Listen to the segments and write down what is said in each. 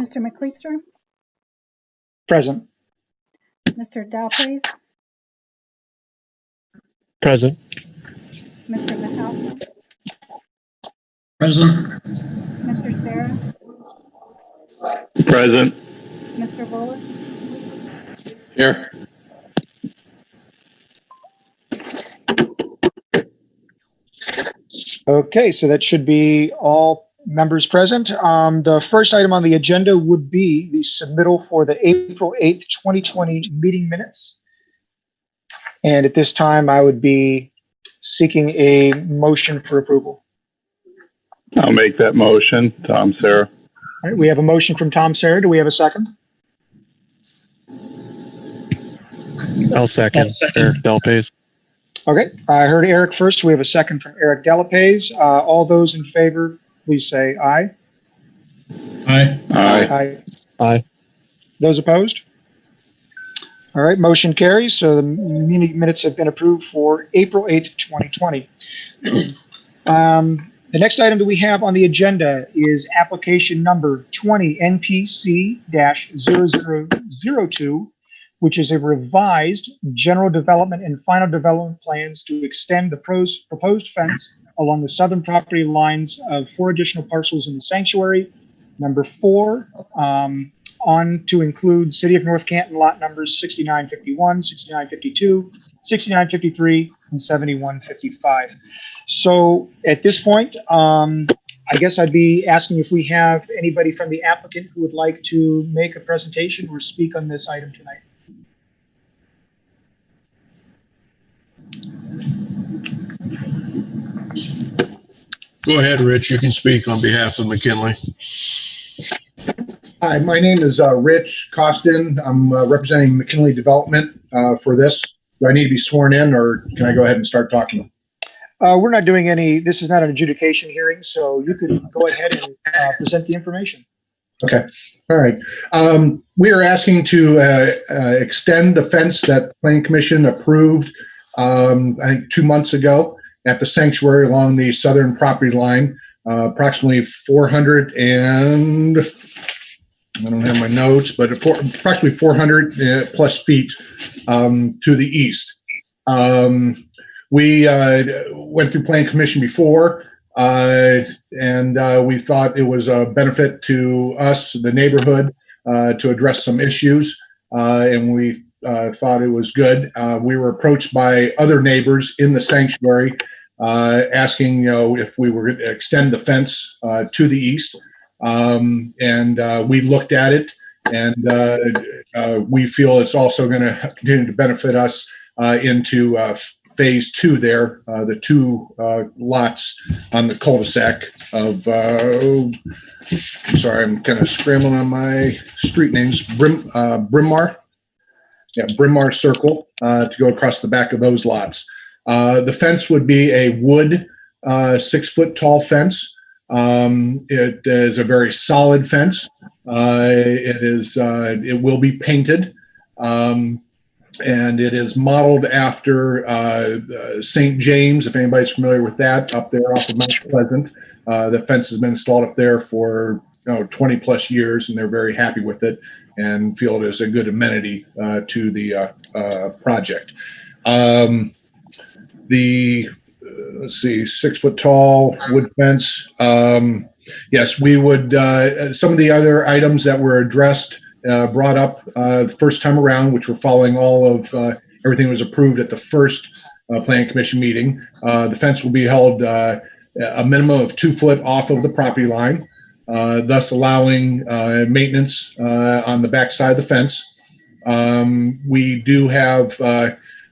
Mr. McLeister, Present. Mr. Dalpace, Present. Mr. Mahasin, Present. Mr. Sara, Present. Mr. Bullis, Here. Okay, so that should be all members present. The first item on the agenda would be the submittal for the April 8th, 2020 meeting minutes. And at this time, I would be seeking a motion for approval. I'll make that motion. Tom, Sara. All right, we have a motion from Tom, Sara. Do we have a second? I'll second. Eric Dalpace. Okay, I heard Eric first. We have a second from Eric Delapez. All those in favor, please say aye. Aye. Aye. Aye. Aye. Those opposed? All right, motion carries. So the meeting minutes have been approved for April 8th, 2020. The next item that we have on the agenda is application number 20 NPC-0002, which is a revised general development and final development plans to extend the proposed fence along the southern property lines of 4 additional parcels in the sanctuary. Number 4, on to include City of North Canton lot numbers 6951, 6952, 6953, and 7155. So at this point, I guess I'd be asking if we have anybody from the applicant who would like to make a presentation or speak on this item tonight. Go ahead, Rich. You can speak on behalf of McKinley. Hi, my name is Rich Costin. I'm representing McKinley Development for this. Do I need to be sworn in, or can I go ahead and start talking? We're not doing any, this is not an adjudication hearing, so you could go ahead and present the information. Okay. All right. We are asking to extend the fence that the Planning Commission approved, I think 2 months ago at the sanctuary along the southern property line, approximately 400 and, I don't have my notes, but approximately 400 plus feet to the east. We went through Planning Commission before, and we thought it was a benefit to us, the neighborhood, to address some issues, and we thought it was good. We were approached by other neighbors in the sanctuary asking, if we were going to extend the fence to the east, and we looked at it, and we feel it's also going to continue to benefit us into phase 2 there, the 2 lots on the cul-de-sac of, I'm sorry, I'm kind of scrambling on my street names, Briar. Yeah, Briar Circle, to go across the back of those lots. The fence would be a wood 6-foot tall fence. It is a very solid fence. It will be painted. And it is modeled after St. James, if anybody's familiar with that, up there off of Mount Pleasant. The fence has been installed up there for 20 plus years, and they're very happy with it and feel it is a good amenity to the project. Let's see, 6-foot tall wood fence. Yes, we would, some of the other items that were addressed brought up the first time around, which were following all of everything that was approved at the first Planning Commission meeting. The fence will be held a minimum of 2 foot off of the property line, thus allowing maintenance on the back side of the fence. We do have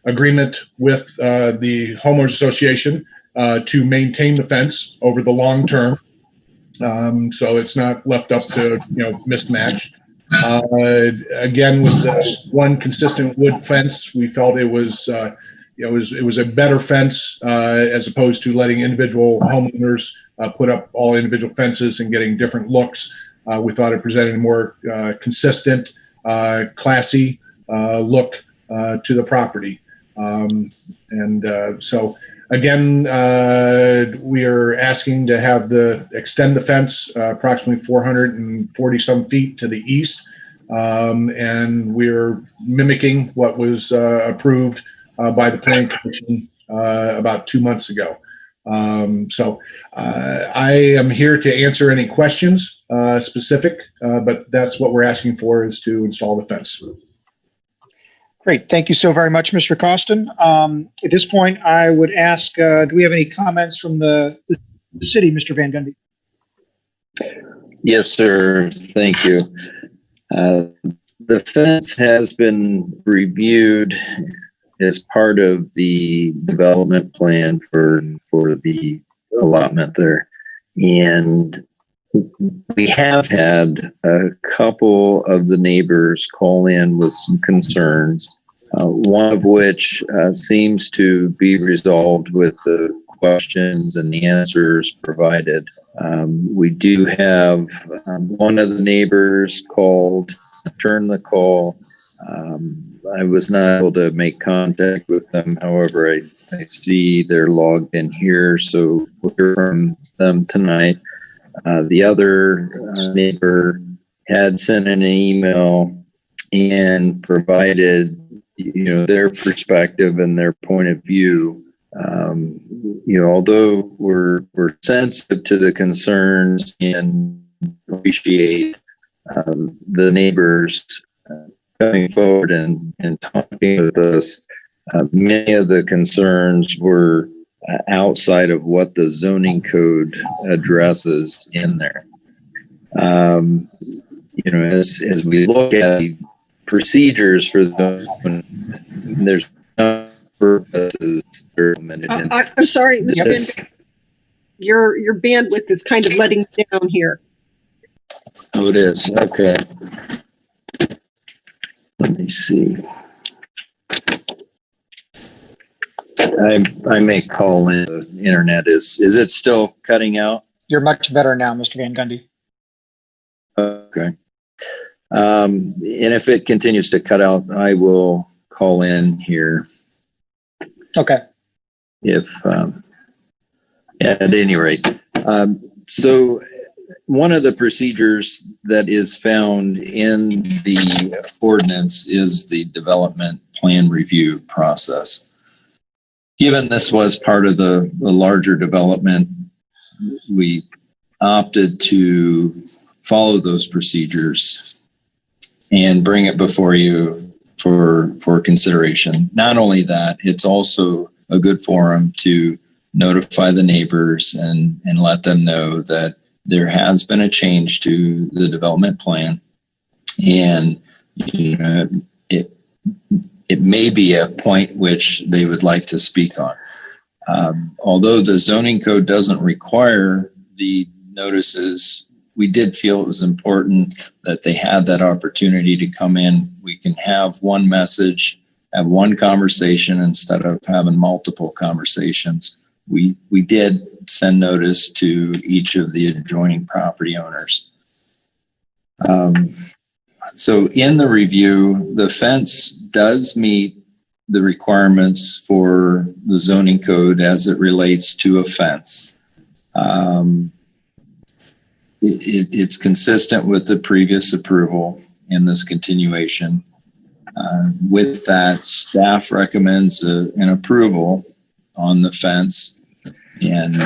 agreement with the homeowners association to maintain the fence over the long term, so it's not left up to mismatch. Again, with the one consistent wood fence, we felt it was it was a better fence as opposed to letting individual homeowners put up all individual fences and getting different looks. We thought it presented a more consistent, classy look to the property. So Again, we are asking to have extend the fence approximately 440 some feet to the east. And we're mimicking what was approved by the Planning Commission about 2 months ago. So I am here to answer any questions specific, but that's what we're asking for, is to install the fence. Great. Thank you so very much, Mr. Costin. At this point, I would ask, do we have any comments from the city, Mr. Van Gundy? Yes, sir. Thank you. The fence has been reviewed as part of the development plan for the allotment there. And we have had a couple of the neighbors call in with some concerns, one of which seems to be resolved with the questions and the answers provided. We do have one of the neighbors called, returned the call. I was not able to make contact with them. However, I see they're logged in here, so we'll hear from them tonight. The other neighbor had sent an email and provided, their perspective and their point of view. Although we're sensitive to the concerns and appreciate the neighbors coming forward and talking with us, many of the concerns were outside of what the zoning code addresses in there. As we look at procedures for those, there's no purposes that are limited. I'm sorry, Mr. Yes. Bender. Your bandwidth is kind of letting down here. Oh, it is. Okay. Let me see. I may call in. The internet is it still cutting out? You're much better now, Mr. Van Gundy. Okay. And if it continues to cut out, I will call in here. Okay. If at any rate. So one of the procedures that is found in the ordinance is the development plan review process. Given this was part of the larger development, we opted to follow those procedures and bring it before you for consideration. Not only that, it's also a good forum to notify the neighbors and let them know that there has been a change to the development plan, and it may be a point which they would like to speak on. Although the zoning code doesn't require the notices, we did feel it was important that they had that opportunity to come in. We can have one message, have one conversation instead of having multiple conversations. We did send notice to each of the adjoining property owners. So in the review, the fence does meet the requirements for the zoning code as it relates to a fence. It's consistent with the previous approval in this continuation. With that, staff recommends an approval on the fence. And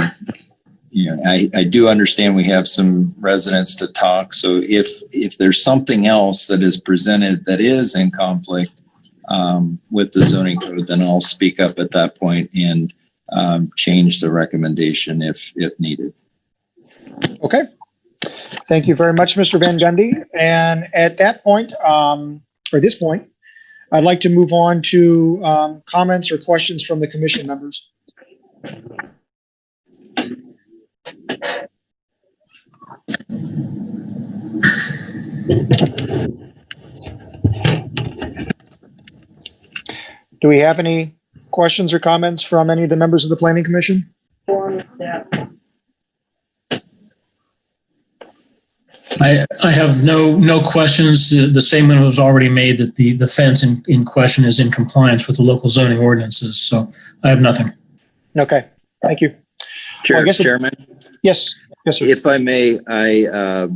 I do understand we have some residents to talk. So if there's something else that is presented that is in conflict with the zoning code, then I'll speak up at that point and change the recommendation if needed. Okay. Thank you very much, Mr. Van Gundy. And at that point, or this point, I'd like to move on to comments or questions from the commission members. Do we have any questions or comments from any of the members of the Planning Commission? I have no questions. The statement was already made that the fence in question is in compliance with the local zoning ordinances, so I have nothing. Okay, thank you. Well, I guess Chairman, Yes, yes, sir. if I may, I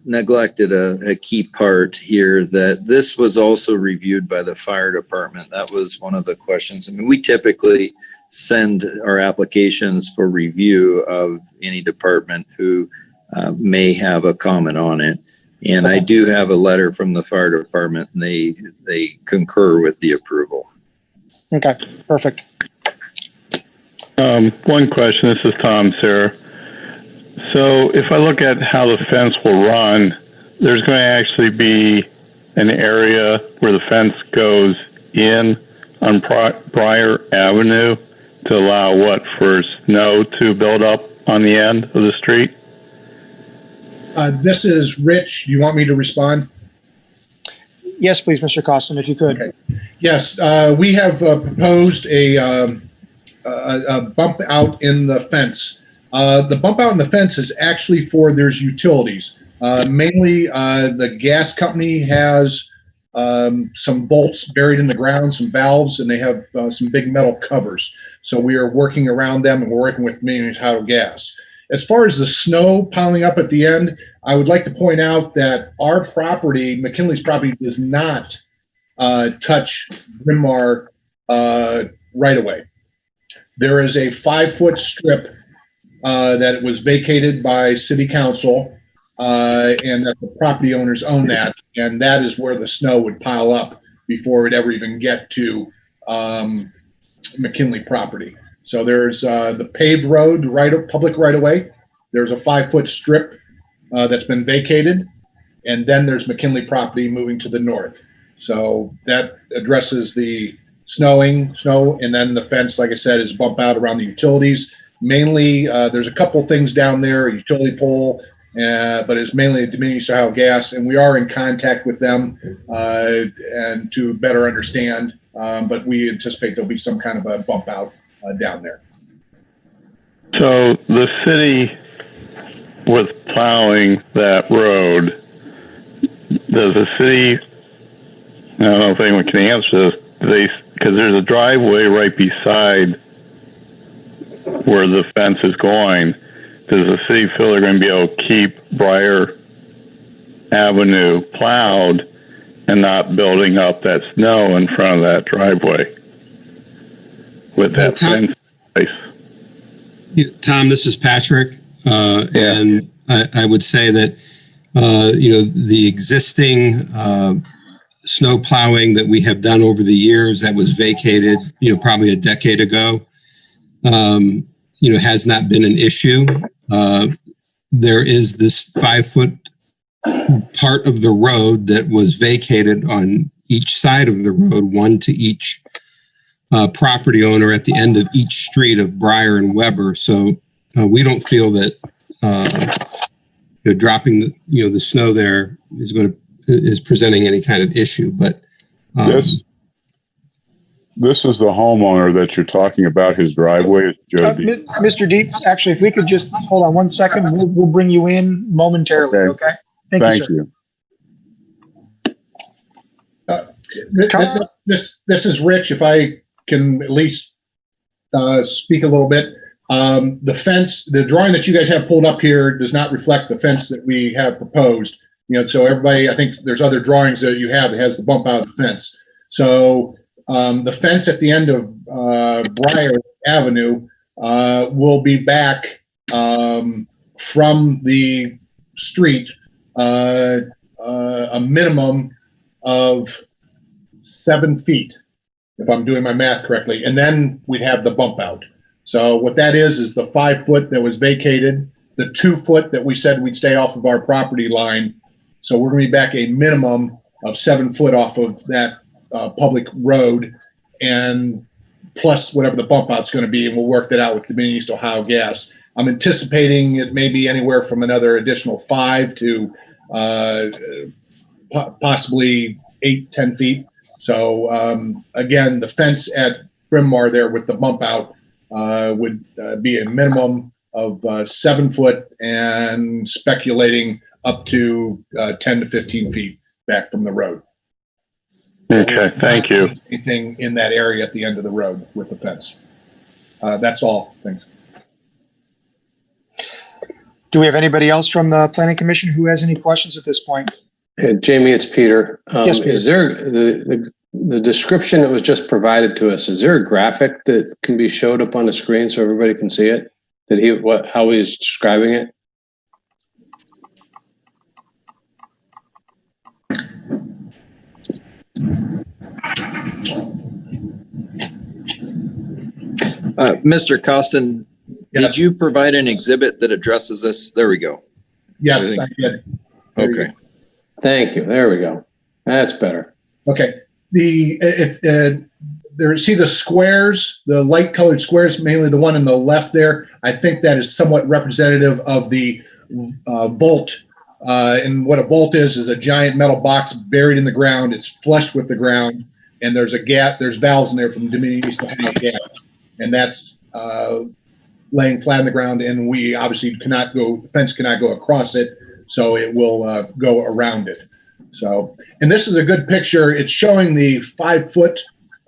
neglected a key part here, that this was also reviewed by the fire department. That was one of the questions. I mean, we typically send our applications for review of any department who may have a comment on it. And I do have a letter from the fire department, and they concur with the approval. Okay, perfect. One question. This is Tom, Sara. So if I look at how the fence will run, there's going to actually be an area where the fence goes in on Briar Avenue to allow for snow to build up on the end of the street? This is Rich. You want me to respond? Yes, please, Mr. Costin, if you could. Okay. Yes, we have proposed a bump out in the fence. The bump out in the fence is actually for there's utilities. Mainly, the gas company has some bolts buried in the ground, some valves, and they have some big metal covers. So we are working around them, and we're working with Untitled Gas. As far as the snow piling up at the end, I would like to point out that our property, McKinley's property, does not touch Bryn Mawr right away. There is a 5-foot strip that was vacated by City Council, and that the property owners own that, and that is where the snow would pile up before it ever even get to McKinley property. So there's the paved road, public right of way. There's a 5-foot strip that's been vacated, and then there's McKinley property moving to the north. So that addresses the snow, and then the fence, like I said, is bump out around the utilities. Mainly, there's a couple things down there, a utility pole, but it's mainly diminished Ohio Gas, and we are in contact with them and to better understand. But we anticipate there'll be some kind of a bump out down there. So the city was plowing that road. Does the city, I don't know if anyone can answer this, because there's a driveway right beside where the fence is going, does the city feel they're going to be able to keep Briar Avenue plowed and not building up that snow in front of that driveway with that fence in place? Tom, this is Patrick. And I would say that, the existing snow plowing that we have done over the years that was vacated, probably a decade ago, has not been an issue. There is this 5-foot part of the road that was vacated on each side of the road, one to each property owner at the end of each street of Briar and Weber. So we don't feel that dropping the snow there is presenting any kind of issue. But This is the homeowner that you're talking about. His driveway is Joe Dietz. Mr. Dietz, actually, if we could just hold on 1 second, we'll bring you in momentarily. Okay. Thank you, sir. This is Rich. If I can at least speak a little bit. The fence, the drawing that you guys have pulled up here does not reflect the fence that we have proposed. So everybody, I think there's other drawings that you have that has the bump out of the fence. So the fence at the end of Briar Avenue will be back from the street a minimum of 7 feet, if I'm doing my math correctly, and then we'd have the bump out. So what that is the 5-foot that was vacated, the 2-foot that we said we'd stay off of our property line. So we're going to be back a minimum of 7 foot off of that public road, and plus whatever the bump out's going to be, and we'll work that out with Dominion East Ohio Gas. I'm anticipating it may be anywhere from another additional 5 to possibly 8-10 feet. So again, the fence at Bryn Mawr there with the bump out would be a minimum of 7 foot, and speculating up to 10 to 15 feet back from the road. Okay, thank you. Anything in that area at the end of the road with the fence. That's all. Thanks. Do we have anybody else from the Planning Commission who has any questions at this point? Jamie, it's Peter. Yes, Peter. Is there the description that was just provided to us? Is there a graphic that can be showed up on the screen so everybody can see it? How he's describing it? Mr. Costin, Yes. did you provide an exhibit that addresses this? There we go. Yes, I did. Okay. Thank you. There we go. That's better. Okay. There, see the squares, the light colored squares, mainly the one on the left there. I think that is somewhat representative of the bolt. And what a bolt is a giant metal box buried in the ground. It's flush with the ground, and there's a gap. There's valves in there from Dominion used to have a gap, and that's laying flat on the ground. And we obviously cannot go. The fence cannot go across it, so it will go around it. So, and this is a good picture. It's showing the 5 foot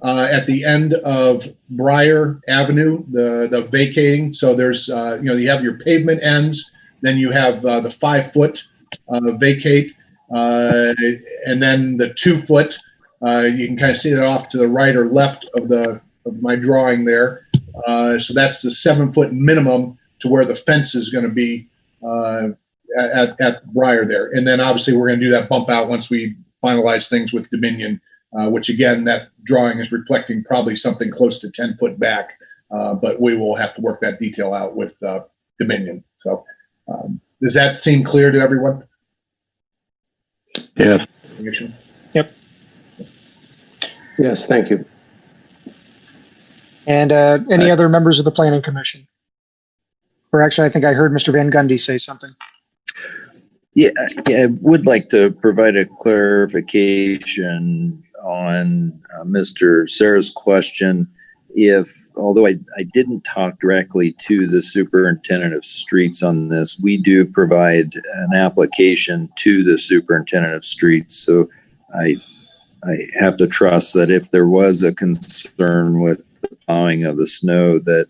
at the end of Briar Avenue, the vacating. So there's, you have your pavement ends, then you have the 5 foot vacate, and then the 2 foot. You can kind of see that off to the right or left of my drawing there. So that's the 7 foot minimum to where the fence is going to be at Briar there. And then obviously we're going to do that bump out once we finalize things with Dominion, which again, that drawing is reflecting probably something close to 10 foot back, but we will have to work that detail out with Dominion. So does that seem clear to everyone? Yes. Yep. Yes, thank you. And any other members of the Planning Commission? Or actually, I think I heard Mr. Van Gundy say something. Yeah, I would like to provide a clarification on Mr. Sara's question. Although I didn't talk directly to the superintendent of streets on this, we do provide an application to the superintendent of streets. So I have to trust that if there was a concern with the plowing of the snow, that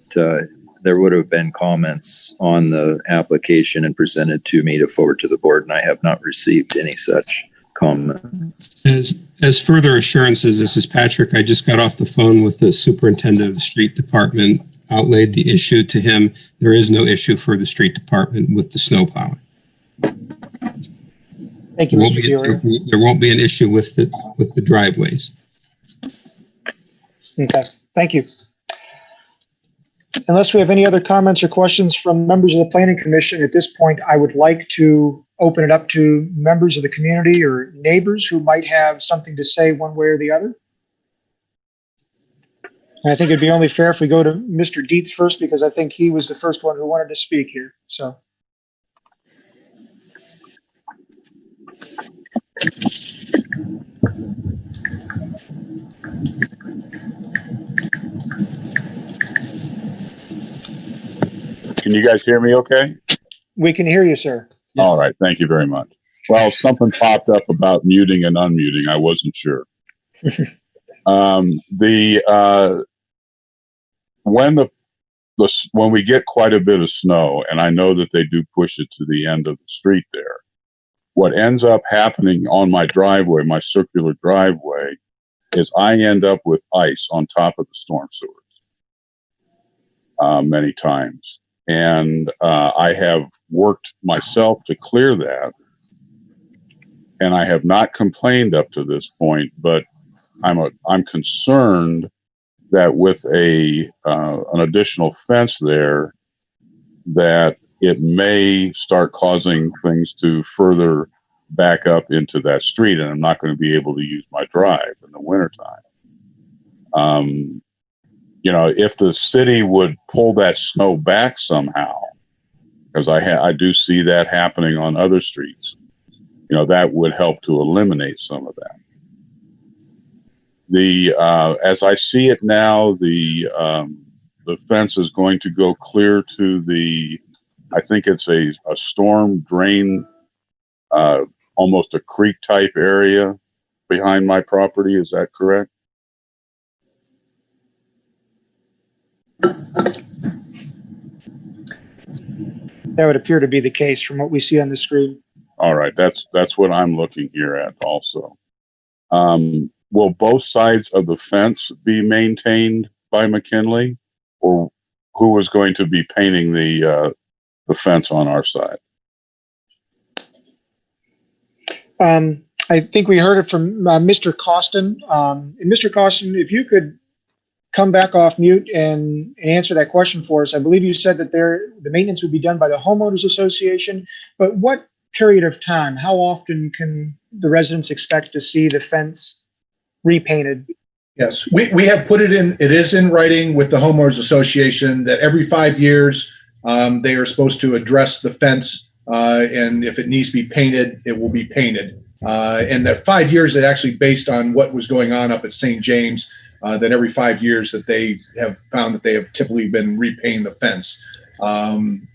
there would have been comments on the application and presented to me to forward to the board, and I have not received any such comments. As further assurances, this is Patrick. I just got off the phone with the superintendent of the street department, outlaid the issue to him. There is no issue for the street department with the snow plowing. Thank you, Mr. Bueller. There won't be an issue with the driveways. Okay, thank you. Unless we have any other comments or questions from members of the Planning Commission, at this point, I would like to open it up to members of the community or neighbors who might have something to say one way or the other. And I think it'd be only fair if we go to Mr. Dietz first, because I think he was the first one who wanted to speak here. So. Can you guys hear me okay? We can hear you, sir. All right. Thank you very much. Well, something popped up about muting and unmuting. I wasn't sure. When we get quite a bit of snow, and I know that they do push it to the end of the street there, what ends up happening on my driveway, my circular driveway, is I end up with ice on top of the storm sewers many times. And I have worked myself to clear that, and I have not complained up to this point. But I'm concerned that with an additional fence there, that it may start causing things to further back up into that street, and I'm not going to be able to use my drive in the wintertime. If the city would pull that snow back somehow, because I do see that happening on other streets, that would help to eliminate some of that. As I see it now, the fence is going to go clear to I think it's a storm drain, almost a creek type area behind my property. Is that correct? That would appear to be the case from what we see on the screen. All right, that's what I'm looking here at also. Will both sides of the fence be maintained by McKinley, or who is going to be painting the fence on our side? I think we heard it from Mr. Costin. And Mr. Costin, if you could come back off mute and answer that question for us. I believe you said that the maintenance would be done by the homeowners association, but what period of time? How often can the residents expect to see the fence repainted? Yes, we have put it in, it is in writing with the homeowners association that every 5 years they are supposed to address the fence, and if it needs to be painted, it will be painted. And that 5 years is actually based on what was going on up at St. James, that every 5 years that they have found that they have typically been repainting the fence. And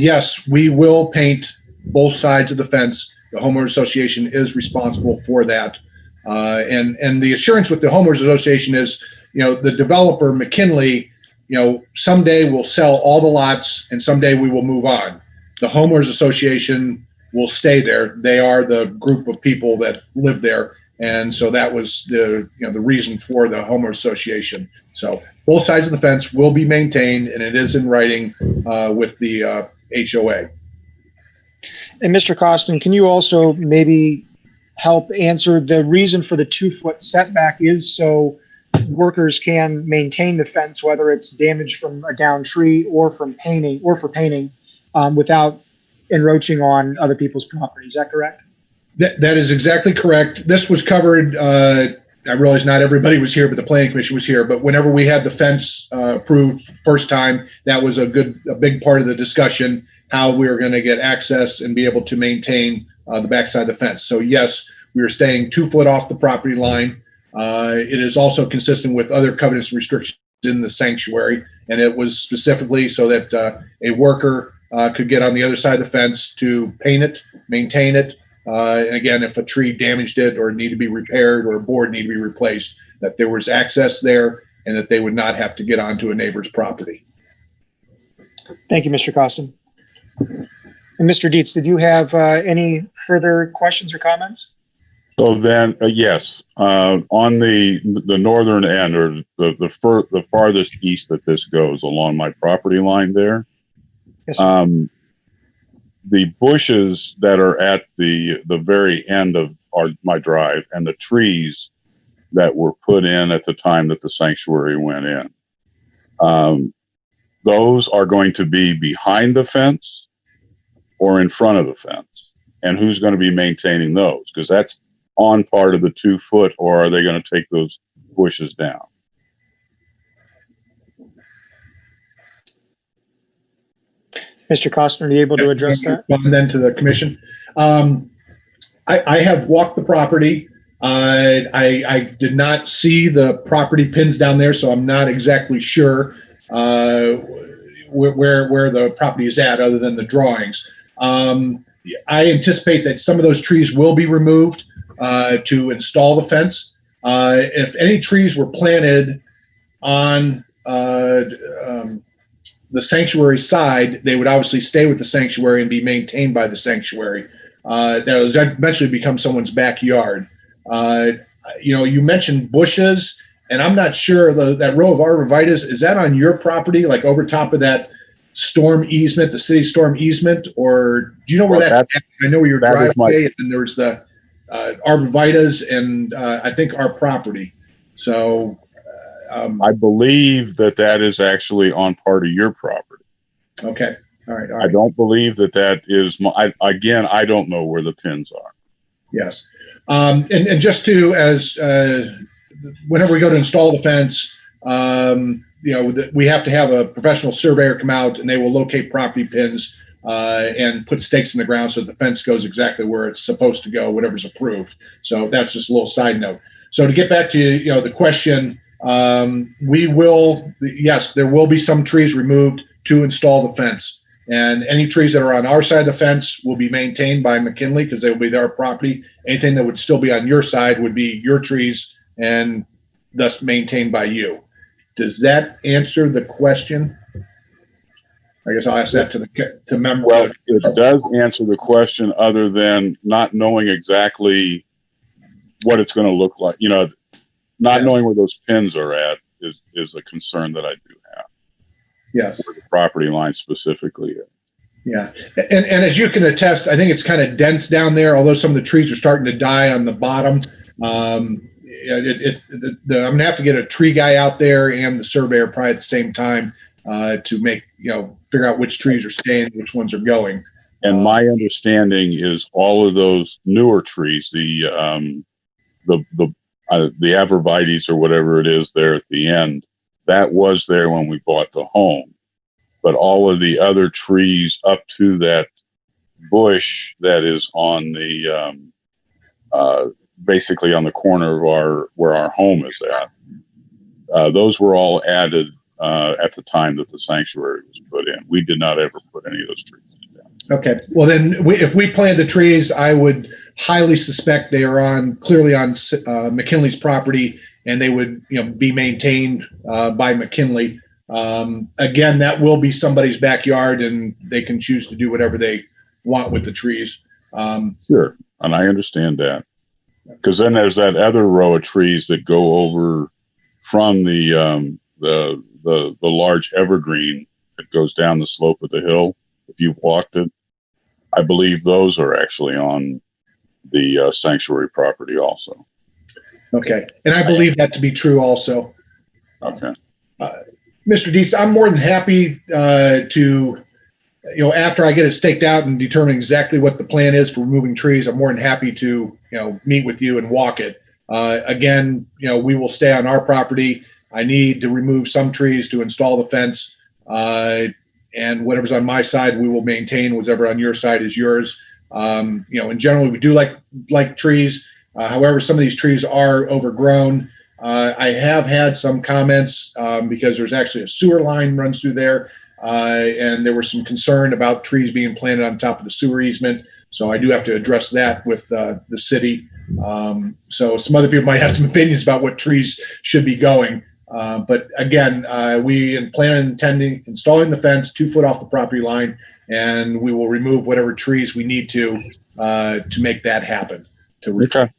yes, we will paint both sides of the fence. The homeowners association is responsible for that. And the assurance with the homeowners association is, the developer, McKinley, someday we'll sell all the lots and someday we will move on. The homeowners association will stay there. They are the group of people that live there. And so that was the reason for the homeowners association. So both sides of the fence will be maintained, and it is in writing with the HOA. And Mr. Costin, can you also maybe help answer the reason for the 2-foot setback is so workers can maintain the fence, whether it's damaged from a downed tree or from painting without encroaching on other people's property. Is that correct? That is exactly correct. This was covered. I realize not everybody was here, but the planning commission was here. But whenever we had the fence approved first time, that was a big part of the discussion, how we were going to get access and be able to maintain the backside of the fence. So yes, we are staying 2 foot off the property line. It is also consistent with other covenants and restrictions in the sanctuary, and it was specifically so that a worker could get on the other side of the fence to paint it, maintain it. And again, if a tree damaged it or needed to be repaired or a board needed to be replaced, that there was access there and that they would not have to get onto a neighbor's property. Thank you, Mr. Costin. And Mr. Dietz, did you have any further questions or comments? So then, yes, on the northern end, or the farthest east that this goes along my property line there, yes, the bushes that are at the very end of my drive and the trees that were put in at the time that the sanctuary went in, those are going to be behind the fence or in front of the fence? And who's going to be maintaining those? Because that's on part of the 2 foot, or are they going to take those bushes down? Mr. Costner, are you able to address that? And then to the commission. I have walked the property. I did not see the property pins down there, so I'm not exactly sure where the property is at other than the drawings. I anticipate that some of those trees will be removed to install the fence. If any trees were planted on the sanctuary side, they would obviously stay with the sanctuary and be maintained by the sanctuary. That will eventually become someone's backyard. You mentioned bushes, and I'm not sure that row of arborvitaes, is that on your property, like over top of that storm easement, the city storm easement, or do you know where that's at? I know where your driveway is, and there's the arborvitaes and I think our property. So I believe that is actually on part of your property. Okay. All right. I don't believe that is again, I don't know where the pins are. Yes. And just to, as whenever we go to install the fence, we have to have a professional surveyor come out, and they will locate property pins and put stakes in the ground so that the fence goes exactly where it's supposed to go, whatever's approved. So that's just a little side note. So to get back to the question, yes, there will be some trees removed to install the fence, and any trees that are on our side of the fence will be maintained by McKinley because they will be their property. Anything that would still be on your side would be your trees and thus maintained by you. Does that answer the question? I guess I'll ask that to members. Well, it does answer the question other than not knowing exactly what it's going to look like. You know, not knowing where those pins are at is a concern that I do have. Yes. Where the property line specifically is. Yeah. And as you can attest, I think it's kind of dense down there, although some of the trees are starting to die on the bottom. I'm going to have to get a tree guy out there and the surveyor probably at the same time to make, figure out which trees are staying, which ones are going. And my understanding is all of those newer trees, the arborvitaes or whatever it is there at the end, that was there when we bought the home. But all of the other trees up to that bush that is on the basically on the corner of where our home is at, those were all added at the time that the sanctuary was put in. We did not ever put any of those trees in. Okay. Well, then if we plant the trees, I would highly suspect they are clearly on McKinley's property, and they would be maintained by McKinley. Again, that will be somebody's backyard, and they can choose to do whatever they want with the trees. Sure, and I understand that, because then there's that other row of trees that go over from the large evergreen that goes down the slope of the hill. If you've walked it, I believe those are actually on the sanctuary property also. Okay, and I believe that to be true also. Okay. Mr. Dietz, I'm more than happy to, after I get it staked out and determine exactly what the plan is for removing trees, I'm more than happy to, meet with you and walk it. Again, we will stay on our property. I need to remove some trees to install the fence, and whatever's on my side, we will maintain. Whatever on your side is yours. In general, we do like trees. However, some of these trees are overgrown. I have had some comments because there's actually a sewer line runs through there, and there was some concern about trees being planted on top of the sewer easement. So I do have to address that with the city. So some other people might have some opinions about what trees should be going. But again, we plan on installing the fence 2 foot off the property line, and we will remove whatever trees we need to make that happen. Okay.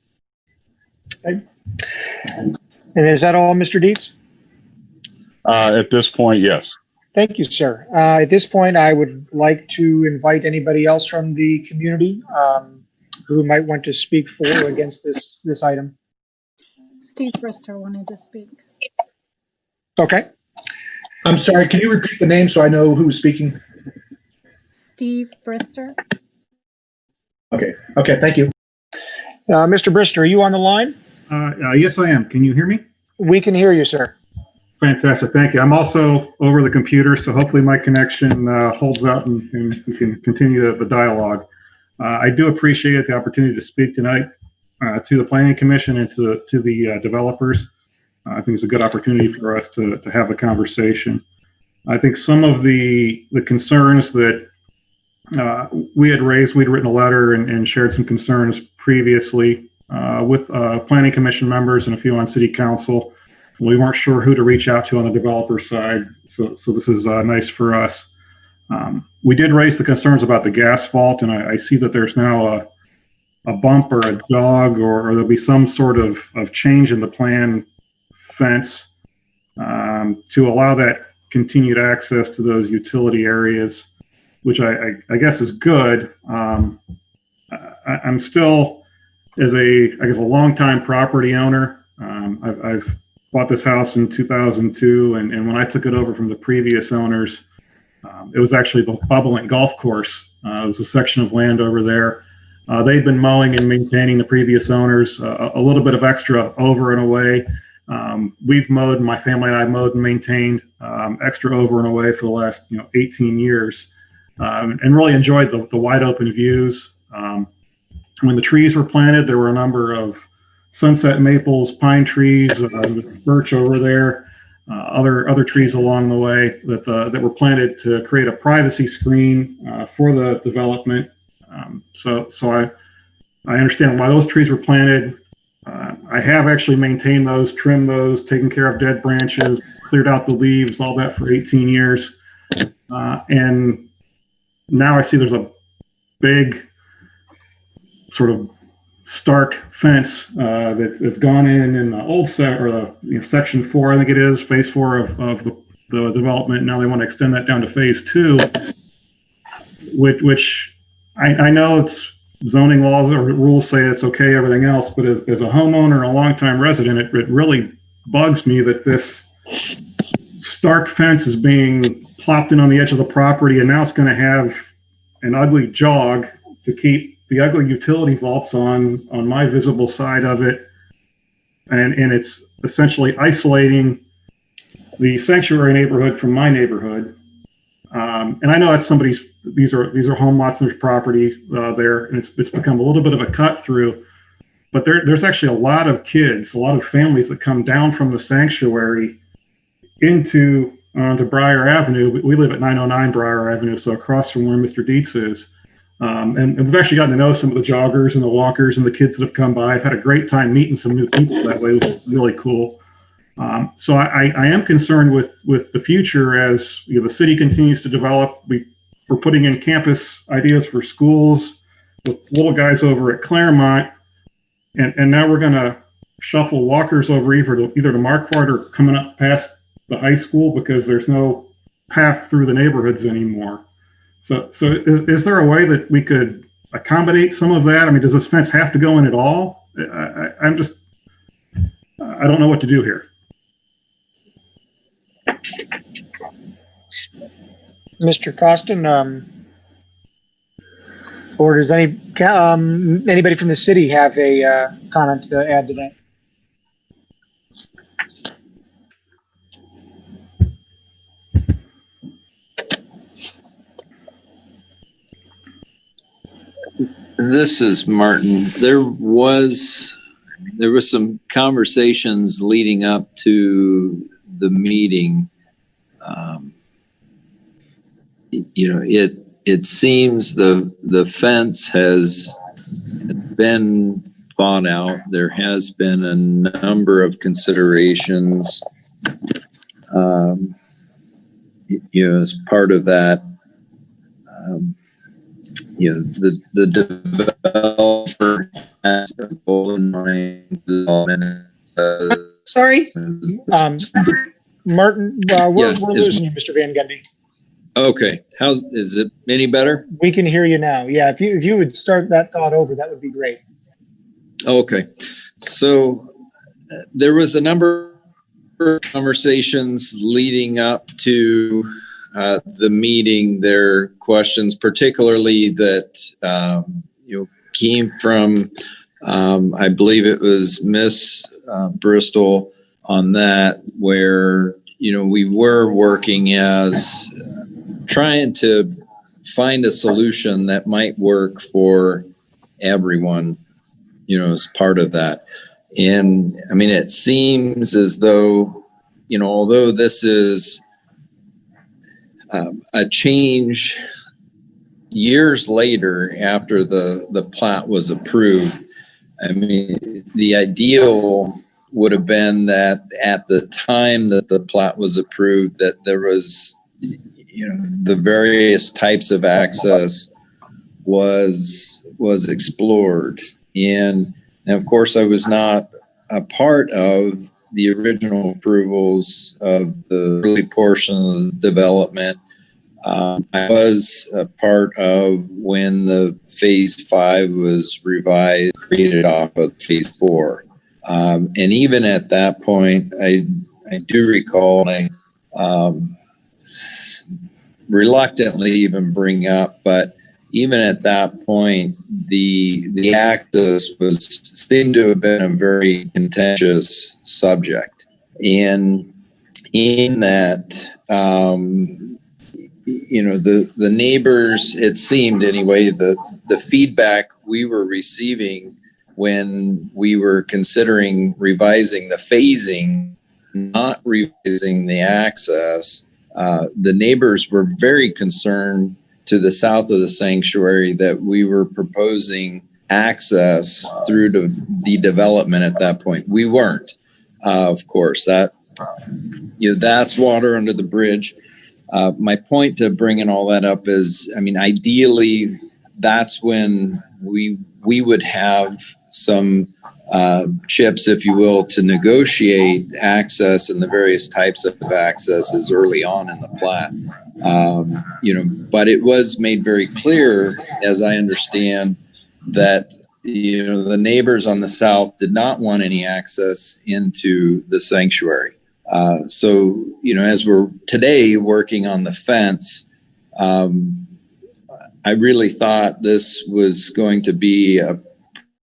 And is that all, Mr. Dietz? At this point, yes. Thank you, sir. At this point, I would like to invite anybody else from the community who might want to speak for or against this item. Steve Brewster wanted to speak. Okay. I'm sorry, can you repeat the name so I know who is speaking? Steve Brewster. Okay, thank you. Mr. Brewster, are you on the line? Yes, I am. Can you hear me? We can hear you, sir. Fantastic. Thank you. I'm also over the computer, so hopefully my connection holds up and we can continue the dialogue. I do appreciate the opportunity to speak tonight to the Planning Commission and to the developers. I think it's a good opportunity for us to have a conversation. I think some of the concerns that we had raised, we'd written a letter and shared some concerns previously with Planning Commission members and a few on City Council. We weren't sure who to reach out to on the developer side, so this is nice for us. We did raise the concerns about the gas vault, and I see that there's now a bump or a dog, or there'll be some sort of change in the plan fence to allow that continued access to those utility areas, which I guess is good. I'm still, as a longtime property owner, I've bought this house in 2002, and when I took it over from the previous owners, it was actually the Bobolink golf course. It was a section of land over there. They'd been mowing and maintaining, the previous owners, a little bit of extra over and away. We've mowed, my family and I mowed and maintained extra over and away for the last 18 years, and really enjoyed the wide open views. When the trees were planted, there were a number of sunset maples, pine trees, birch over there, other trees along the way that were planted to create a privacy screen for the development. So I understand why those trees were planted. I have actually maintained those, trimmed those, taken care of dead branches, cleared out the leaves, all that for 18 years. And now I see there's a big sort of stark fence that's gone in the old set, or the section 4, I think it is, phase 4 of the development. Now they want to extend that down to phase 2, which I know it's zoning laws or rules say it's okay, everything else, but as a homeowner and a longtime resident, it really bugs me that this stark fence is being plopped in on the edge of the property, and now it's going to have an ugly jog to keep the ugly utility vaults on my visible side of it, and it's essentially isolating the sanctuary neighborhood from my neighborhood. And I know that's these are home lots and there's property there, and it's become a little bit of a cut through. But there's actually a lot of kids, a lot of families that come down from the sanctuary into to Briar Avenue. We live at 909 Briar Avenue, so across from where Mr. Dietz is. And we've actually gotten to know some of the joggers and the walkers and the kids that have come by. I've had a great time meeting some new people that way, which is really cool. So I am concerned with the future as the city continues to develop. We're putting in campus ideas for schools with little guys over at Claremont. And now we're going to shuffle walkers over either to Marquardt or coming up past the high school because there's no path through the neighborhoods anymore. So is there a way that we could accommodate some of that? I mean, does this fence have to go in at all? I don't know what to do here. Mr. Costin, or does anybody from the city have a comment to add to that? This is Martin. There was some conversations leading up to the meeting. It seems the fence has been thought out. There has been a number of considerations, as part of that. The developer has a goal in mind. Sorry? Martin, we're losing you, Mr. Van Gundy. Okay. Is it any better? We can hear you now. Yeah, if you would start that thought over, that would be great. Okay. So there was a number of conversations leading up to the meeting. There questions, particularly that came from, I believe it was Miss Bristol on that, where we were working as trying to find a solution that might work for everyone, as part of that. And I mean, it seems as though, although this is a change years later after the plat was approved, I mean, the ideal would have been that at the time that the plat was approved, that there was, the various types of access was explored. And of course, I was not a part of the original approvals of the early portion of the development. I was a part of when the phase 5 was revised, created off of phase 4. And even at that point, I do recall, I reluctantly even bring up, but even at that point, the access seemed to have been a very contentious subject. And in that, the neighbors, it seemed anyway, the feedback we were receiving when we were considering revising the phasing, not revising the access, the neighbors were very concerned to the south of the sanctuary that we were proposing access through to the development at that point. We weren't, of course. That's water under the bridge. My point to bringing all that up is, I mean, ideally, that's when we would have some chips, if you will, to negotiate access and the various types of accesses early on in the plat. But it was made very clear, as I understand, that the neighbors on the south did not want any access into the sanctuary. So as we're today working on the fence, I really thought this was going to be a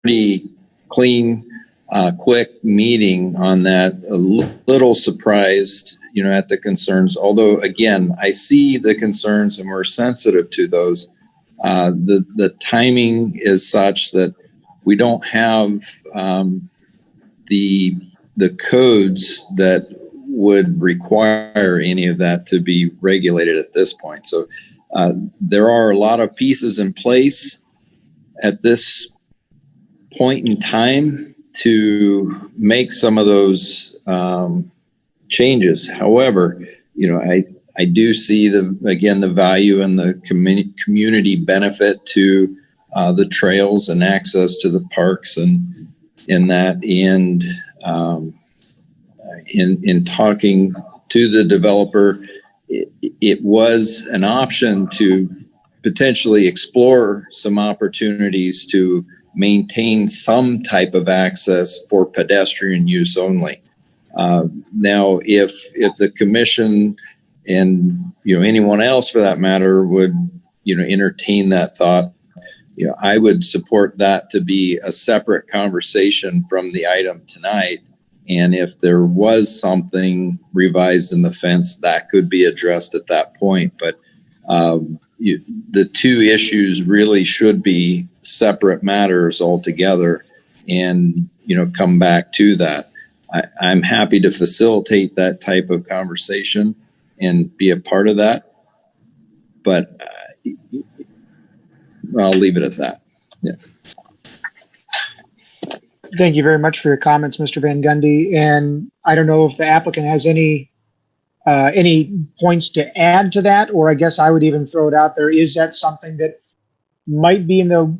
pretty clean, quick meeting on that. A little surprised, at the concerns. Although, again, I see the concerns and we're sensitive to those. The timing is such that we don't have the codes that would require any of that to be regulated at this point. So there are a lot of pieces in place at this point in time to make some of those changes. However, I do see the value and the community benefit to the trails and access to the parks and in that. And in talking to the developer, it was an option to potentially explore some opportunities to maintain some type of access for pedestrian use only. Now, if the commission and anyone else for that matter would entertain that thought, I would support that to be a separate conversation from the item tonight. And if there was something revised in the fence, that could be addressed at that point. But the two issues really should be separate matters altogether, and come back to that. I'm happy to facilitate that type of conversation and be a part of that, but I'll leave it at that. Yeah. Thank you very much for your comments, Mr. Van Gundy. And I don't know if the applicant has any points to add to that, or I guess I would even throw it out there. Is that something that might be in the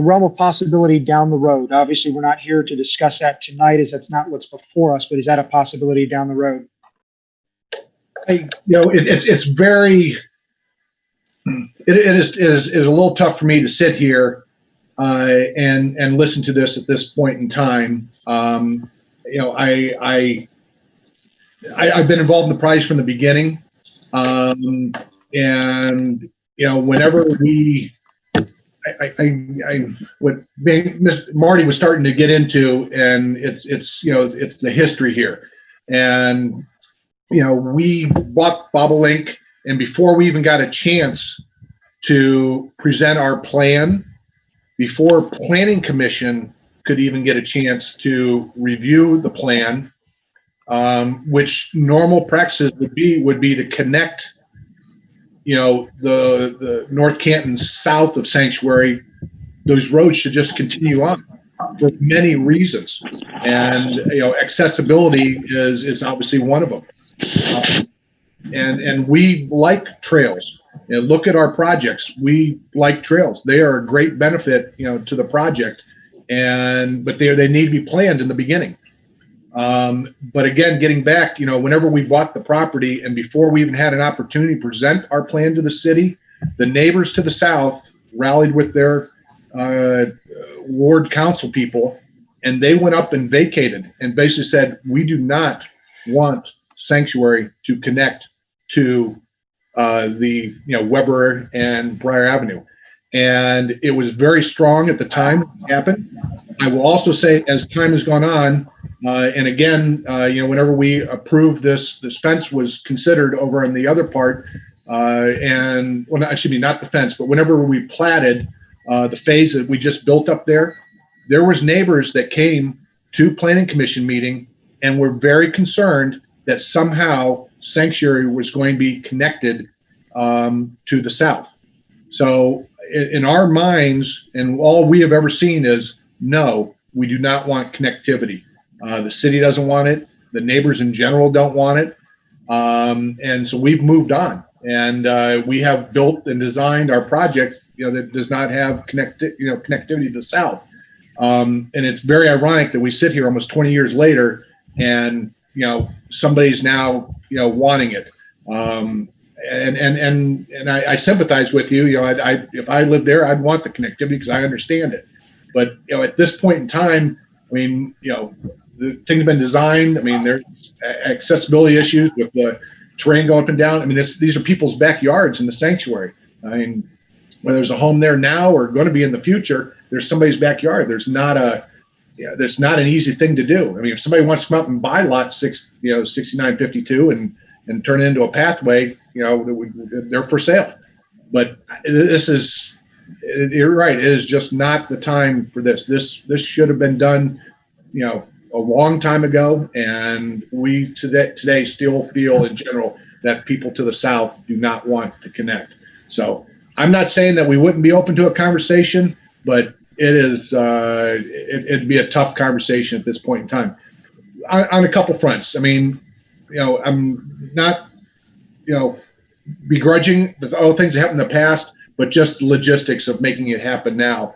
realm of possibility down the road? Obviously, we're not here to discuss that tonight, as that's not what's before us, but is that a possibility down the road? It's very, it is a little tough for me to sit here and listen to this at this point in time. I've been involved in the project from the beginning, and whenever what Marty was starting to get into, and it's the history here, and we bought Bobolink, and before we even got a chance to present our plan, before Planning Commission could even get a chance to review the plan, which normal practices would be to connect, the North Canton south of Sanctuary. Those roads should just continue on for many reasons, and accessibility is obviously one of them. And we like trails. Look at our projects. We like trails. They are a great benefit, to the project, but they need to be planned in the beginning. But again, getting back, whenever we bought the property and before we even had an opportunity to present our plan to the city, the neighbors to the south rallied with their ward council people, and they went up and vacated and basically said, we do not want Sanctuary to connect to the Weber and Briar Avenue. And it was very strong at the time it happened. I will also say, as time has gone on, and again, whenever we approved this fence was considered over on the other part, and well, excuse me, not the fence, but whenever we platted the phase that we just built up there was neighbors that came to Planning Commission meeting and were very concerned that somehow Sanctuary was going to be connected to the south. So in our minds, and all we have ever seen is, no, we do not want connectivity. The city doesn't want it. The neighbors in general don't want it. And so we've moved on, and we have built and designed our project, that does not have connectivity to the south. And it's very ironic that we sit here almost 20 years later, and somebody's now wanting it. And I sympathize with you. If I lived there, I'd want the connectivity because I understand it. But at this point in time, I mean, the things have been designed. I mean, there's accessibility issues with the terrain going up and down. I mean, these are people's backyards in the sanctuary. I mean, whether there's a home there now or going to be in the future, there's somebody's backyard. There's not an easy thing to do. I mean, if somebody wants to come out and buy lot 6952 and turn it into a pathway, they're for sale. But you're right. It is just not the time for this. This should have been done, a long time ago. And we today still feel in general that people to the south do not want to connect. So I'm not saying that we wouldn't be open to a conversation, but it'd be a tough conversation at this point in time on a couple fronts. I mean, I'm not, begrudging all the things that happened in the past, but just the logistics of making it happen now.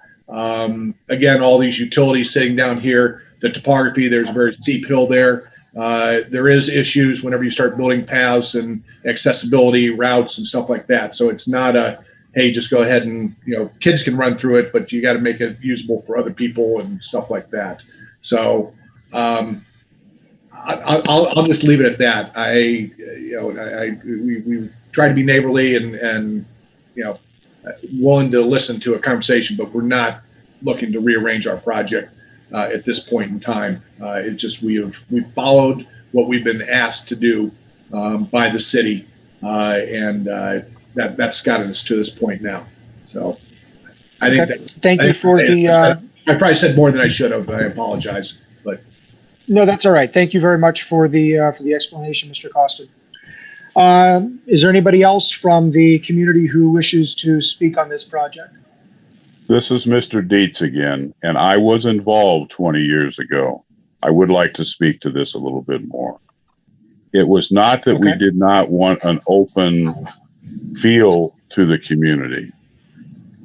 Again, all these utilities sitting down here, the topography, there's a very steep hill there. There is issues whenever you start building paths and accessibility routes and stuff like that. So it's not hey, just go ahead and, kids can run through it, but you got to make it usable for other people and stuff like that. So I'll just leave it at that. We try to be neighborly and willing to listen to a conversation, but we're not looking to rearrange our project at this point in time. It's just we've followed what we've been asked to do by the city, and that's gotten us to this point now. So I think that. Thank you for I probably said more than I should have. I apologize, but no, that's all right. Thank you very much for the explanation, Mr. Costin. Is there anybody else from the community who wishes to speak on this project? This is Mr. Dietz again, and I was involved 20 years ago. I would like to speak to this a little bit more. It was not that we did not want an open feel to the community.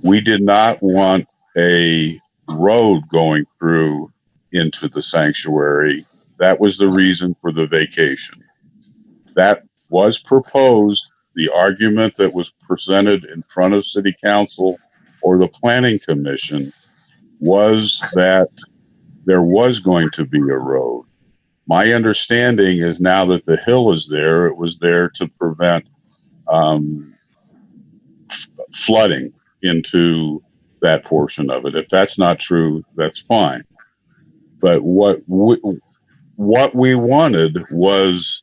We did not want a road going through into the sanctuary. That was the reason for the vacation. That was proposed. The argument that was presented in front of City Council or the Planning Commission was that there was going to be a road. My understanding is now that the hill is there, it was there to prevent flooding into that portion of it. If that's not true, that's fine. But what we wanted was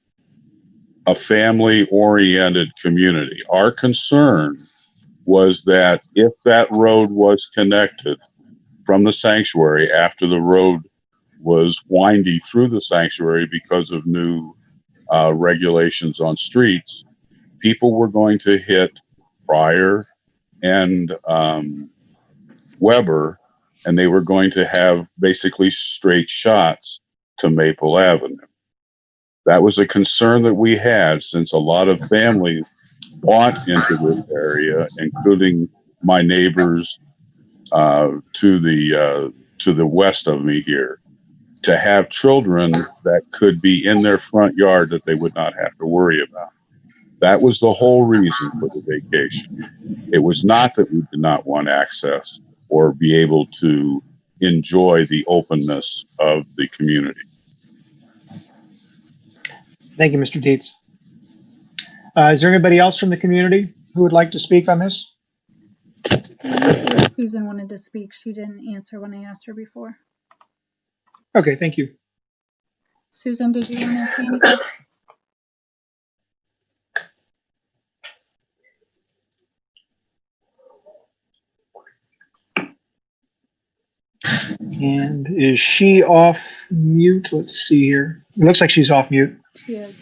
a family-oriented community. Our concern was that if that road was connected from the sanctuary after the road was windy through the sanctuary because of new regulations on streets, people were going to hit Briar and Weber, and they were going to have basically straight shots to Maple Avenue. That was a concern that we had, since a lot of families bought into this area, including my neighbors to the west of me here, to have children that could be in their front yard that they would not have to worry about. That was the whole reason for the vacation. It was not that we did not want access or be able to enjoy the openness of the community. Thank you, Mr. Dietz. Is there anybody else from the community who would like to speak on this? Susan wanted to speak. She didn't answer when I asked her before. Okay, thank you. Susan, did you want to say anything? And is she off mute? Let's see here. It looks like she's off mute. She is.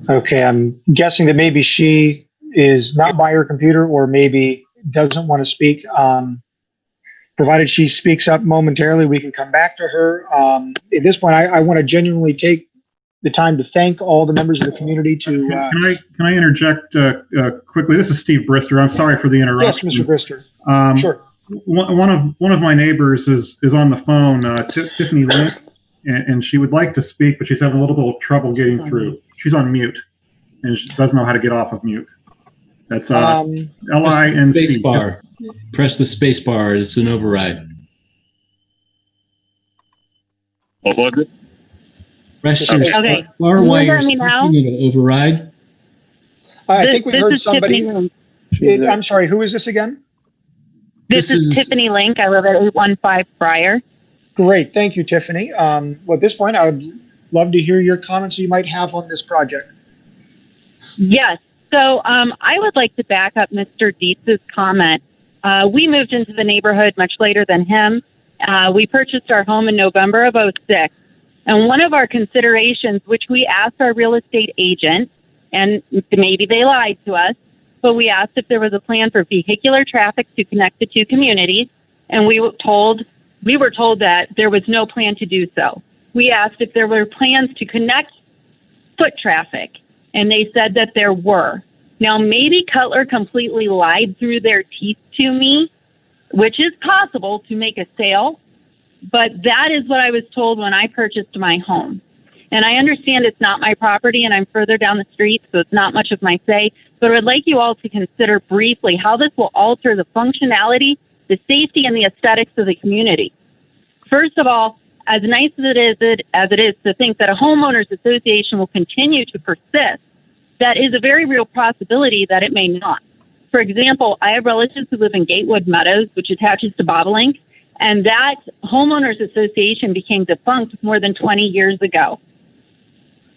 Okay, I'm guessing that maybe she is not by her computer, or maybe doesn't want to speak. Provided she speaks up momentarily, we can come back to her. At this point, I want to genuinely take the time to thank all the members of the community to. Can I interject quickly? This is Steve Brewster. I'm sorry for the interruption. Yes, Mr. Brewster. Sure. One of my neighbors is on the phone, Tiffany Link, and she would like to speak, but she's having a little bit of trouble getting through. She's on mute, and she doesn't know how to get off of mute. That's LINC. Space bar. Press the space bar. It's an override. What was it? Press your Okay. bar while you're hear me now? speaking. It'll override. I think we heard is somebody. Tiffany Link. I'm sorry, who is this again? This is Tiffany Link. I live at 815 Briar. Great, thank you, Tiffany. Well, at this point, I would love to hear your comments you might have on this project. Yes. So I would like to back up Mr. Dietz's comment. We moved into the neighborhood much later than him. We purchased our home in November of 06. And one of our considerations, which we asked our real estate agent, and maybe they lied to us, but we asked if there was a plan for vehicular traffic to connect the two communities. And we were told that there was no plan to do so. We asked if there were plans to connect foot traffic, and they said that there were. Now, maybe Cutler completely lied through their teeth to me, which is possible to make a sale, but that is what I was told when I purchased my home. And I understand it's not my property and I'm further down the street, so it's not much of my say, but I would like you all to consider briefly how this will alter the functionality, the safety, and the aesthetics of the community. First of all, as nice as it is to think that a homeowners association will continue to persist, that is a very real possibility that it may not. For example, I have relatives who live in Gatewood Meadows, which attaches to Bobolink, and that homeowners association became defunct more than 20 years ago.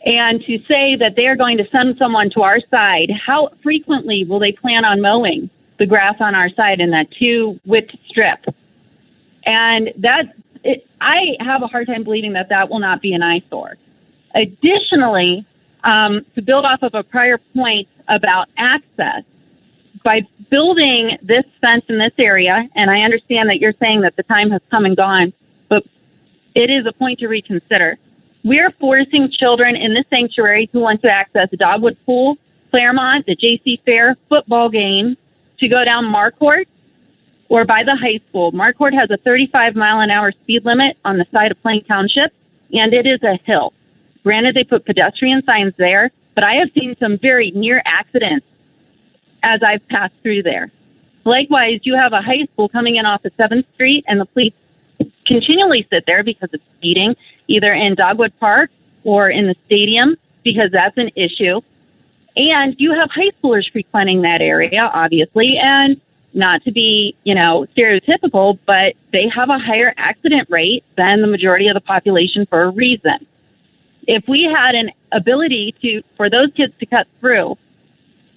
And to say that they are going to send someone to our side, how frequently will they plan on mowing the grass on our side in that 2-width strip? And I have a hard time believing that that will not be an eyesore. Additionally, to build off of a prior point about access, by building this fence in this area, and I understand that you're saying that the time has come and gone, but it is a point to reconsider. We're forcing children in the sanctuary who want to access the Dogwood Pool, Claremont, the JC Fair football game to go down Marquardt or by the high school. Marquardt has a 35-mile-an-hour speed limit on the side of Plank Township, and it is a hill. Granted, they put pedestrian signs there, but I have seen some very near accidents as I've passed through there. Likewise, you have a high school coming in off of 7th Street, and the police continually sit there because of speeding, either in Dogwood Park or in the stadium, because that's an issue. And you have high schoolers frequenting that area, obviously, and not to be, stereotypical, but they have a higher accident rate than the majority of the population for a reason. If we had an ability for those kids to cut through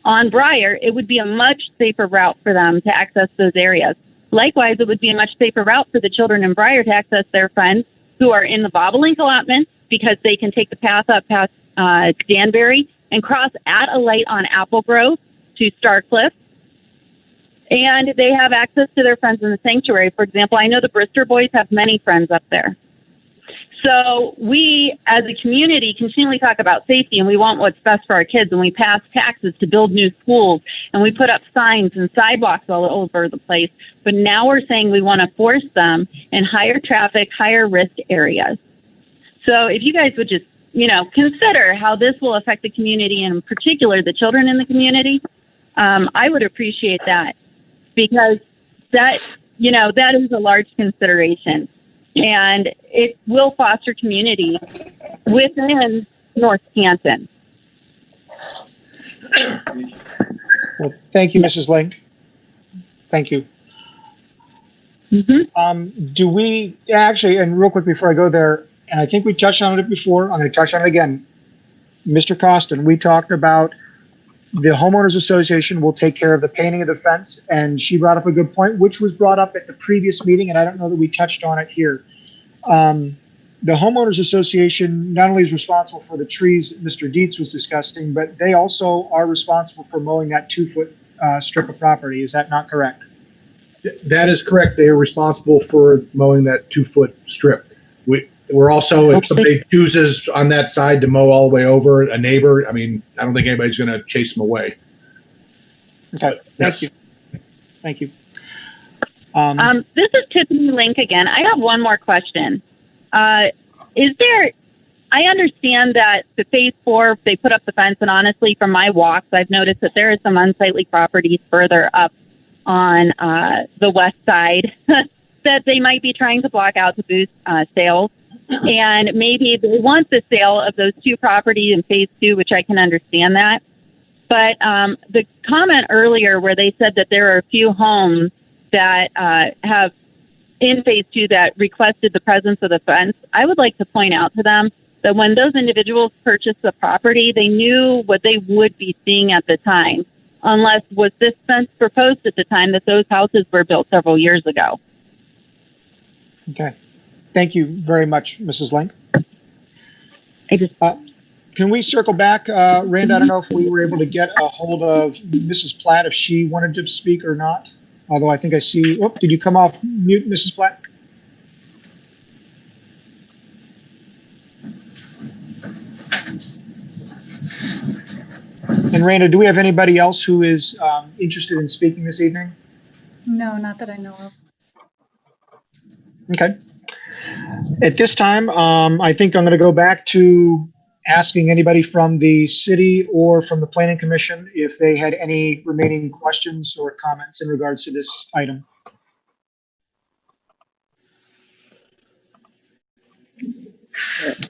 on Briar, it would be a much safer route for them to access those areas. Likewise, it would be a much safer route for the children in Briar to access their friends who are in the Bobolink allotment, because they can take the path up past Danbury and cross at a light on Apple Grove to Starcliff. And they have access to their friends in the sanctuary. For example, I know the Brewster boys have many friends up there. So we, as a community, continually talk about safety, and we want what's best for our kids, and we pass taxes to build new schools, and we put up signs and sidewalks all over the place. But now we're saying we want to force them in higher traffic, higher risk areas. So if you guys would just, consider how this will affect the community, and in particular the children in the community, I would appreciate that, because that is a large consideration. And it will foster community within North Canton. Well, thank you, Mrs. Link. Thank you. Mm-hmm. Do we actually, and real quick before I go there, and I think we touched on it before, I'm going to touch on it again. Mr. Costin, we talked about the homeowners association will take care of the painting of the fence, and she brought up a good point, which was brought up at the previous meeting, and I don't know that we touched on it here. The homeowners association not only is responsible for the trees that Mr. Dietz was discussing, but they also are responsible for mowing that 2-foot strip of property. Is that not correct? That is correct. They are responsible for mowing that 2-foot strip. We're also, if somebody chooses on that side to mow all the way over, a neighbor, I mean, I don't think anybody's going to chase them away. Okay, thank you. Thank you. This is Tiffany Link again. I have one more question. I understand that the phase 4, they put up the fence, and honestly, from my walks, I've noticed that there are some unsightly properties further up on the west side that they might be trying to block out to boost sales. And maybe they want the sale of those 2 properties in phase 2, which I can understand that. But the comment earlier where they said that there are a few homes that have in phase 2 that requested the presence of the fence, I would like to point out to them that when those individuals purchased the property, they knew what they would be seeing at the time, unless was this fence proposed at the time that those houses were built several years ago. Okay. Thank you very much, Mrs. Link. Can we circle back? Rand, I don't know if we were able to get a hold of Mrs. Platt, if she wanted to speak or not. Although I think I see, oh, did you come off mute, Mrs. Platt? And Randa, do we have anybody else who is interested in speaking this evening? No, not that I know of. Okay. At this time, I think I'm going to go back to asking anybody from the city or from the Planning Commission if they had any remaining questions or comments in regards to this item.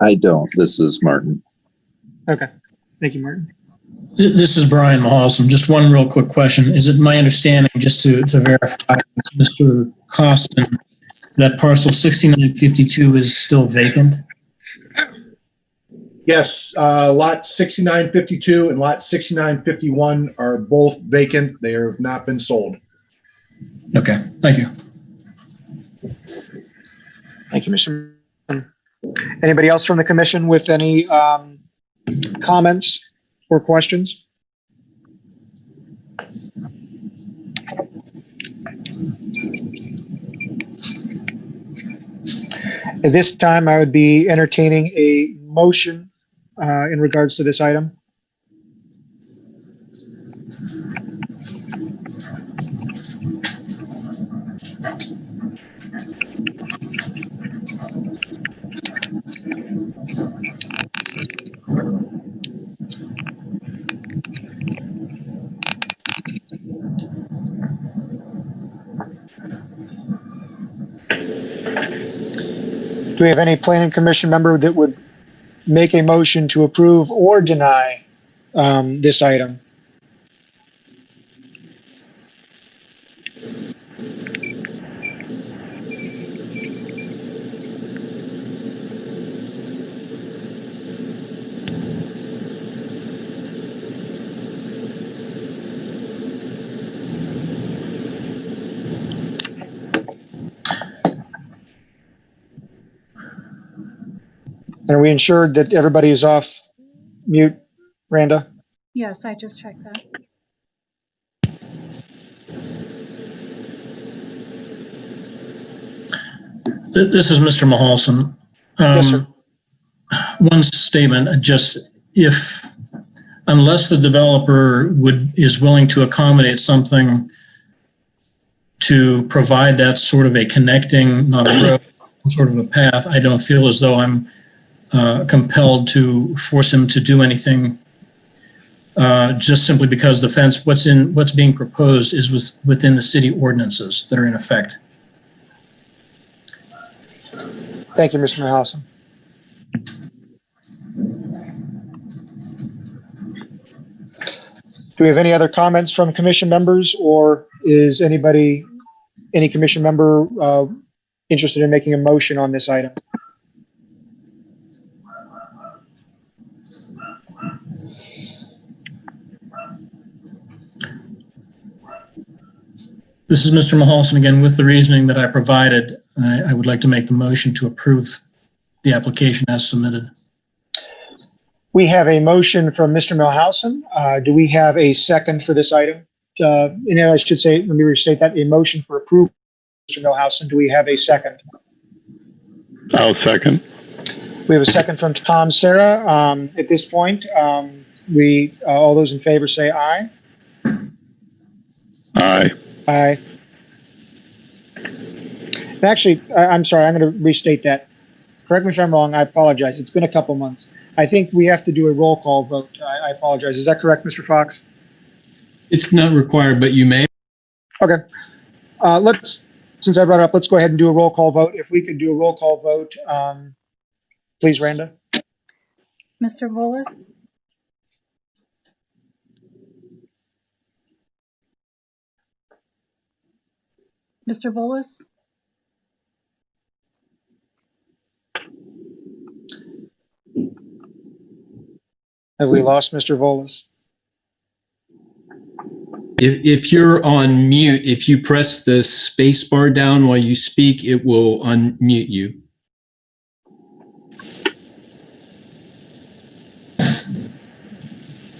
I don't. This is Martin. Okay. Thank you, Martin. This is Brian Mahasin. Just one real quick question. Is it my understanding, just to verify, Mr. Costin, that parcel 6952 is still vacant? Yes, lot 6952 and lot 6951 are both vacant. They have not been sold. Okay, thank you. Thank you, Mr. Anybody else from the commission with any comments or questions? At this time, I would be entertaining a motion in regards to this item. Do we have any planning commission member that would make a motion to approve or deny this item? And are we ensured that everybody is off mute, Randa? Yes, I just checked that. This is Mr. Mahalson. Yes, sir. One statement, just unless the developer is willing to accommodate something to provide that sort of a connecting, not a road, sort of a path, I don't feel as though I'm compelled to force him to do anything, just simply because the fence, what's being proposed is within the city ordinances that are in effect. Thank you, Mr. Mahasin. Do we have any other comments from commission members, or is any commission member interested in making a motion on this item? This is Mr. Mahalson again. With the reasoning that I provided, I would like to make the motion to approve the application as submitted. We have a motion from Mr. Mahasin. Do we have a second for this item? I should say, let me restate that, a motion for approval, Mr. Mahasin. Do we have a second? I'll second. We have a second from Tom. Sara, at this point, all those in favor say aye. Aye. Aye. And actually, I'm sorry, I'm going to restate that. Correct me if I'm wrong. I apologize. It's been a couple months. I think we have to do a roll call vote. I apologize. Is that correct, Mr. Fox? It's not required, but you may. Okay. Since I brought it up, let's go ahead and do a roll call vote. If we could do a roll call vote, please, Randa. Mr. Volas? Mr. Volas? Have we lost Mr. Volas? If you're on mute, if you press the space bar down while you speak, it will unmute you.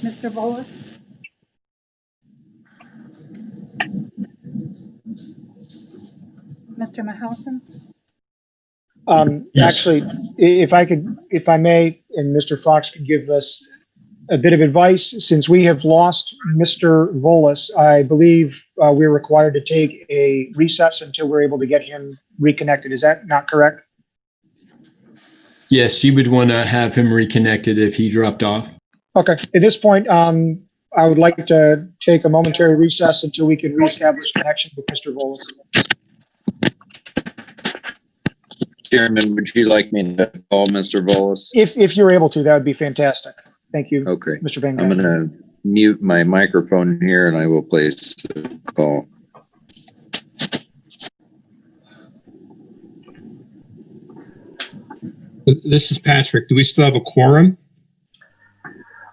Mr. Volas? Mr. Mahasin? Yes. Actually, if I may, and Mr. Fox could give us a bit of advice, since we have lost Mr. Volas, I believe we're required to take a recess until we're able to get him reconnected. Is that not correct? Yes, you would want to have him reconnected if he dropped off. Okay. At this point, I would like to take a momentary recess until we can reestablish connection with Mr. Volas. Chairman, would you like me to call Mr. Volas? If you're able to, that would be fantastic. Thank you. Okay. Mr. Van I'm Gunn. going to mute my microphone here and I will place the call. This is Patrick. Do we still have a quorum?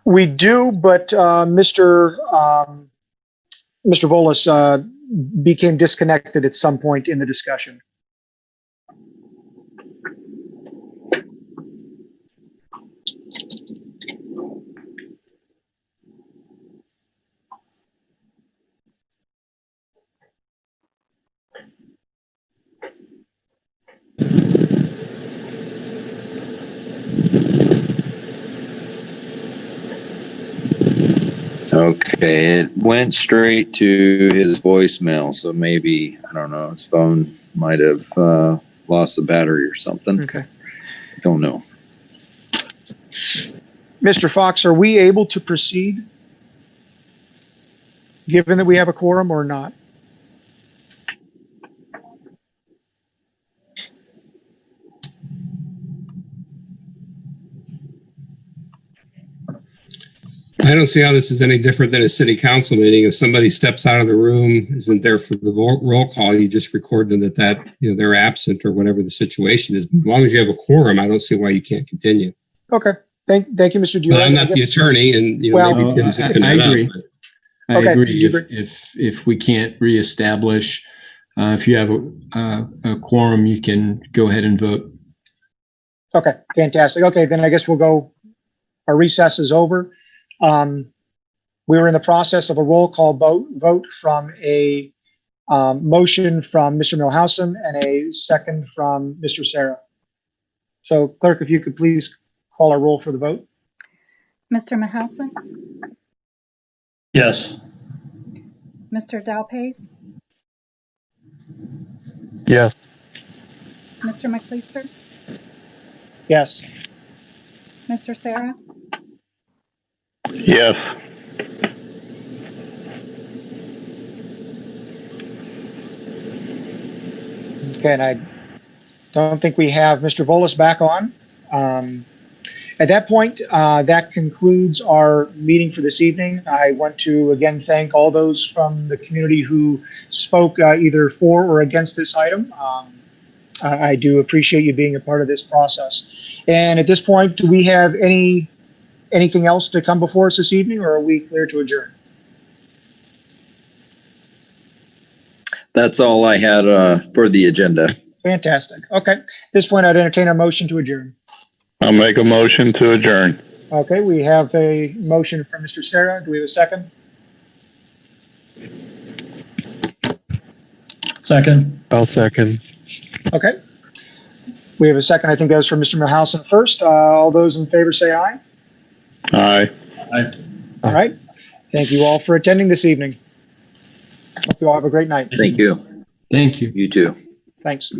We do, but Mr. Volas became disconnected at some point in the discussion. Okay, it went straight to his voicemail, so maybe, I don't know, his phone might have lost the battery or something. Okay. Don't know. Mr. Fox, are we able to proceed, given that we have a quorum or not? I don't see how this is any different than a city council meeting. If somebody steps out of the room, isn't there for the roll call, you just record them that they're absent or whatever the situation is. As long as you have a quorum, I don't see why you can't continue. Okay. Thank you, Mr. Dewey. But I'm not the attorney, and maybe Tim's I picking it up, agree. but- I Okay. agree. If we can't reestablish, if you have a quorum, you can go ahead and vote. Okay, fantastic. Okay, then I guess we'll go, our recess is over. We were in the process of a roll call vote from a motion from Mr. Mahasin and a second from Mr. Sara. So clerk, if you could please call our roll for the vote. Mr. Mahasin? Yes. Mr. Dowpace? Yes. Mr. McLeister? Yes. Mr. Sara? Yes. Okay, and I don't think we have Mr. Volas back on. At that point, that concludes our meeting for this evening. I want to again thank all those from the community who spoke either for or against this item. I do appreciate you being a part of this process. And at this point, do we have anything else to come before us this evening, or are we clear to adjourn? That's all I had for the agenda. Fantastic. Okay. At this point, I'd entertain a motion to adjourn. I'll make a motion to adjourn. Okay, we have a motion from Mr. Sara. Do we have a second? Second. I'll second. Okay. We have a second. I think that was from Mr. Mahasin first. All those in favor say aye. Aye. Aye. All right. Thank you all for attending this evening. Hope you all have a great night. Thank you. Thank you. You too. Thanks.